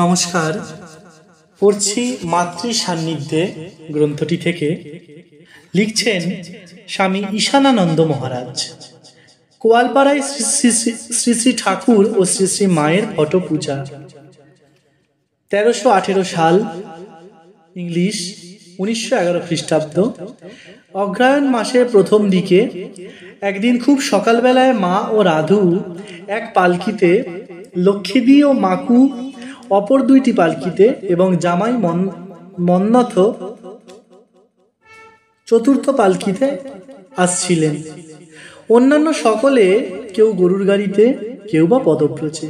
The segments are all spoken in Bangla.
নমস্কার। পড়ছি মাতৃ সান্নিধ্যে গ্রন্থটি থেকে। লিখছেন স্বামী ঈশানানন্দ মহারাজ। কোয়ালপাড়ায় শ্রী শ্রী ঠাকুর ও শ্রী শ্রী মায়ের ফটো পূজা। 1318 সাল, ইংলিশ 1911 খ্রিস্টাব্দ। অগ্রহায়ণ মাসের প্রথম দিকে একদিন খুব সকালবেলায় মা ও রাধু এক পালকিতে, লক্ষ্মীদি ও মাকু অপর দুইটি পালকিতে এবং জামাই মন্নথ চতুর্থ পালকিতে আসছিলেন। অন্যান্য সকলে কেউ গরুর গাড়িতে, কেউ বা পদব্রজে।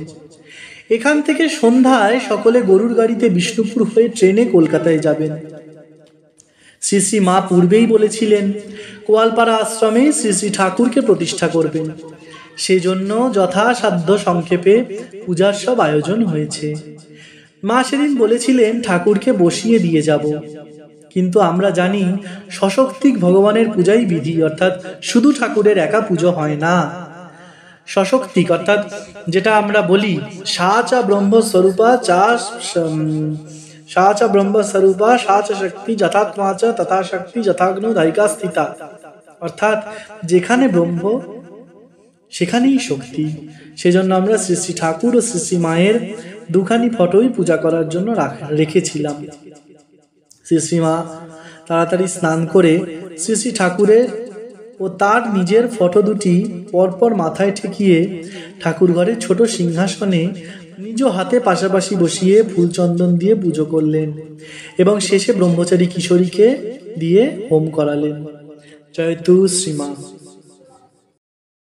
এখান থেকে সন্ধ্যায় সকলে গরুর গাড়িতে বিষ্ণুপুর হয়ে ট্রেনে কলকাতায় যাবেন। শ্রী শ্রী মা পূর্বেই বলেছিলেন কোয়ালপাড়া আশ্রমে শ্রী শ্রী ঠাকুরকে প্রতিষ্ঠা করবেন। সেজন্য যথাসাধ্য সংক্ষেপে পূজার সব আয়োজন হয়েছে। মা সেদিন বলেছিলেন ঠাকুরকে বসিয়ে দিয়ে যাব, কিন্তু আমরা জানি সশক্তিক ভগবানের পূজাই বিধি, অর্থাৎ শুধু ঠাকুরের একা পুজো হয় না। সশক্তিক অর্থাৎ যেটা আমরা বলি সা চ ব্রহ্মস্বরূপা সা চ শক্তি যথাত্মা চ তথা শক্তি যথাগ্নৌ ধায়িকা স্থিতা, অর্থাৎ যেখানে ব্রহ্ম সেখানেই শক্তি। সেজন্য আমরা শ্রী শ্রী ঠাকুর ও শ্রী শ্রী মায়ের দুখানি ফটোই পূজা করার জন্য রেখেছিলাম। শ্রী শ্রী মা তাড়াতাড়ি স্নান করে শ্রী শ্রী ঠাকুরের ও তার নিজের ফটো দুটি পরপর মাথায় ঠেকিয়ে ঠাকুর ঘরের ছোট সিংহাসনে নিজ হাতে পাশাপাশি বসিয়ে ফুলচন্দন দিয়ে পুজো করলেন এবং শেষে ব্রহ্মচারী কিশোরীকে দিয়ে হোম করালেন। জয়তু শ্রীমা।